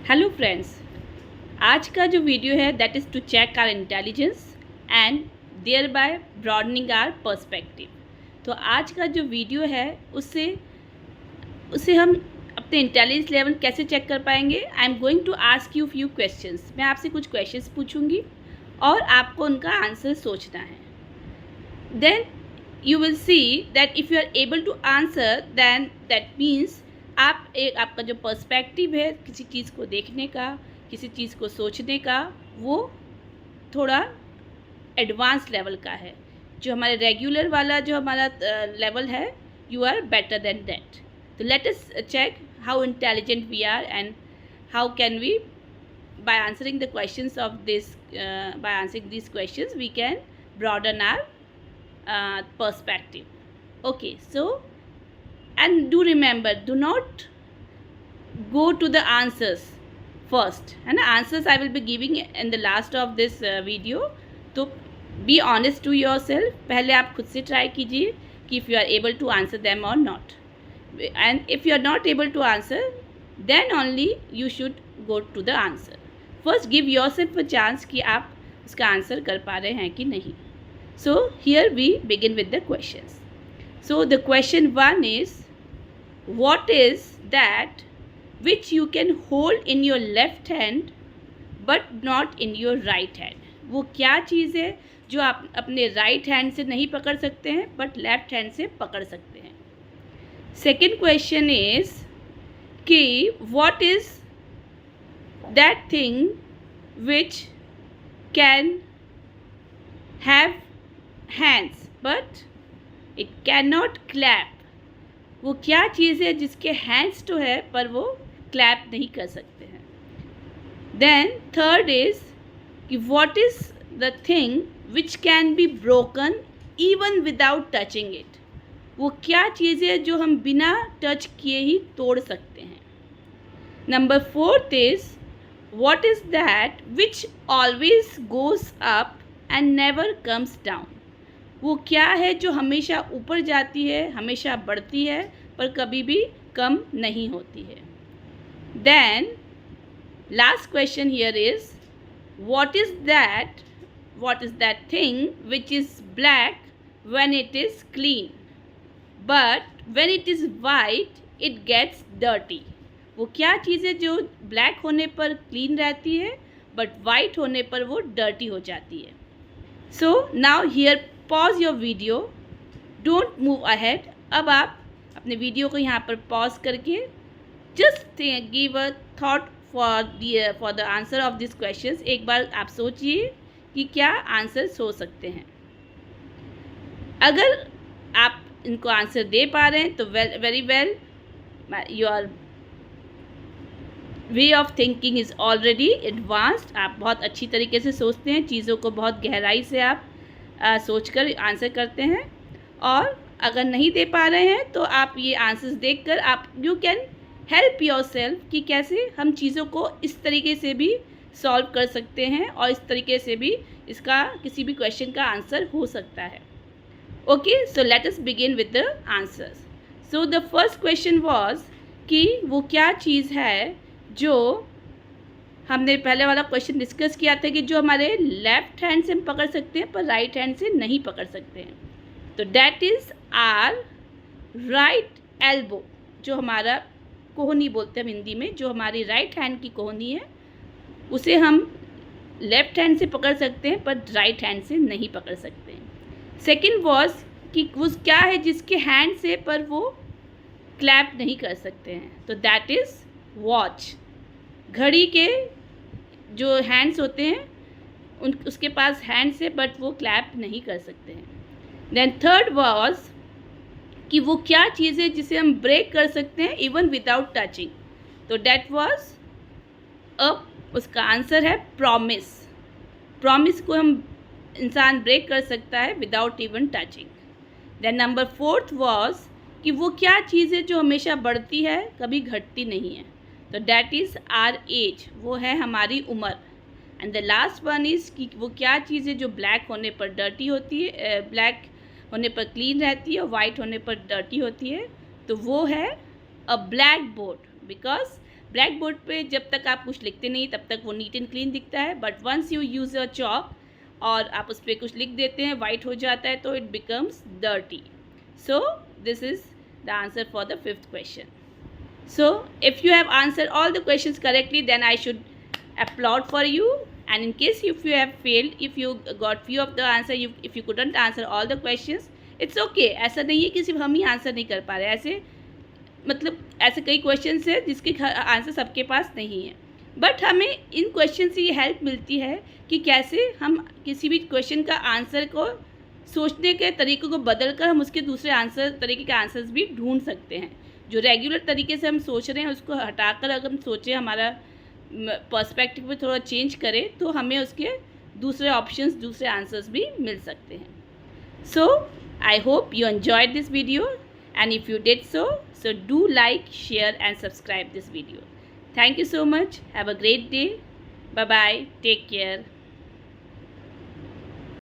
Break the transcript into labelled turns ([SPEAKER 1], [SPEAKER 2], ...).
[SPEAKER 1] Hello friends, आज का जो वीडियो है that is to check our intelligence and thereby broadening our perspective. तो आज का जो वीडियो है उससे उससे हम अपने इंटेलिजेंस लेवल कैसे चेक कर पाएंगे। I am going to ask you few questions. मैं आपसे कुछ क्वेश्चंस पूछूंगी और आपको उनका आंसर सोचना है। Then you will see that if you are able to answer then that means आपका जो पर्सपेक्टिव है किसी चीज़ को देखने का, किसी चीज़ को सोचने का, वो थोड़ा एडवांस लेवल का है। जो हमारे रेगुलर वाला जो हमारा लेवल है, you are better than that. तो let us check how intelligent we are and how can we by answering the questions of this by answering these questions we can broaden our perspective. Okay, so and do remember, do not go to the answers first, है ना। answers I will be giving in the last of this video. तो be honest to yourself, पहले आप खुद से try कीजिए कि if you are able to answer them or not, and if you are not able to answer then only you should go to the answer. First give yourself a chance कि आप उसका answer कर पा रहे हैं कि नहीं. So here we begin with the questions. So the question 1 is, what is that which you can hold in your left hand but not in your right hand? वो क्या चीज़ है जो आप अपने राइट हैंड से नहीं पकड़ सकते हैं बट लेफ्ट हैंड से पकड़ सकते हैं. सेकेंड क्वेश्चन इज कि what is that thing which can have hands but it cannot clap? वो क्या चीज़ है जिसके हैंड्स तो है पर वो क्लैप नहीं कर सकते हैं. देन थर्ड इज कि what is the thing which can be broken even without touching it? वो क्या चीज़ है जो हम बिना टच किए ही तोड़ सकते हैं. Number fourth is what is that which always goes up and never comes down? वो क्या है जो हमेशा ऊपर जाती है, हमेशा बढ़ती है पर कभी भी कम नहीं होती है. Then last question here is what is that thing which is black when it is clean but when it is white it gets dirty? वो क्या चीज़ है जो ब्लैक होने पर क्लीन रहती है बट वाइट होने पर वो डर्टी हो जाती है. So now here pause your video, don't move ahead. अब आप अपने वीडियो को यहाँ पर पॉज करके just give a thought for the answer of this question. एक बार आप सोचिए कि क्या आंसर सोच सकते हैं. अगर आप इनको आंसर दे पा रहे हैं तो very well, your way of thinking is already advanced. आप बहुत अच्छी तरीके से सोचते हैं, चीज़ों को बहुत गहराई से आप सोचकर आंसर करते हैं. और अगर नहीं दे पा रहे हैं तो आप ये आंसर्स देखकर आप यू कैन हेल्प योरसेल्फ कि कैसे हम चीज़ों को इस तरीके से भी सॉल्व कर सकते हैं और इस तरीके से भी इसका किसी भी क्वेश्चन का आंसर हो सकता है. Okay, so let us begin with the answers. So the first question was कि वो क्या चीज़ है जो हमने पहले वाला क्वेश्चन डिस्कस किया था कि जो हमारे लेफ्ट हैंड से हम पकड़ सकते हैं पर राइट हैंड से नहीं पकड़ सकते हैं. तो that is our right elbow. जो हमारा कोहनी बोलते हैं हम हिंदी में, जो हमारी राइट हैंड की कोहनी है उसे हम लेफ्ट हैंड से पकड़ सकते हैं पर राइट हैंड से नहीं पकड़ सकते हैं. सेकेंड वॉज कि वो क्या है जिसके हैंड से पर वो क्लैप नहीं कर सकते हैं. तो दैट इज़ वॉच. घड़ी के जो हैंड्स होते हैं उसके पास हैंड्स है बट वो क्लैप नहीं कर सकते हैं. देन थर्ड वॉज कि वो क्या चीज़ है जिसे हम ब्रेक कर सकते हैं इवन विदाउट टचिंग. तो डैट वॉज उसका आंसर है प्रॉमिस. प्रॉमिस को हम इंसान ब्रेक कर सकता है without even touching. Then number fourth was कि वो क्या चीज़ है जो हमेशा बढ़ती है कभी घटती नहीं है. तो डैट इज़ आर एज. वो है हमारी उम्र. And the last one is कि वो क्या चीज़ है जो ब्लैक होने पर डर्टी होती है, ब्लैक होने पर क्लीन रहती है और वाइट होने पर डर्टी होती है. तो वो है अ black board, because black board पे जब तक आप कुछ लिखते नहीं तब तक वो नीट एंड क्लीन दिखता है, but once you use a chalk और आप उस पर कुछ लिख देते हैं, वाइट हो जाता है, तो it becomes dirty. So this is the answer for the 5th question. So if you have answered all the questions correctly, then I should applaud for you. And in case if you have failed, if you got few of the answer, if you couldn't answer all the questions, it's okay. ऐसा नहीं है कि सिर्फ हम ही answer नहीं कर पा रहे. ऐसे कई क्वेश्चंस है जिसके आंसर सबके पास नहीं है, बट हमें इन क्वेश्चन से ये हेल्प मिलती है कि कैसे हम किसी भी क्वेश्चन का आंसर को सोचने के तरीक़े को बदल कर हम उसके दूसरे तरीके के आंसर्स भी ढूंढ सकते हैं. जो रेगुलर तरीके से हम सोच रहे हैं उसको हटाकर अगर हम सोचें, हमारा पर्सपेक्टिव में थोड़ा चेंज करें, तो हमें उसके दूसरे ऑप्शंस, दूसरे आंसर्स भी मिल सकते हैं. So I hope you enjoyed this video, and if you did so do like, share and subscribe this video. Thank you so much. Have a great day. Bye bye. Take care.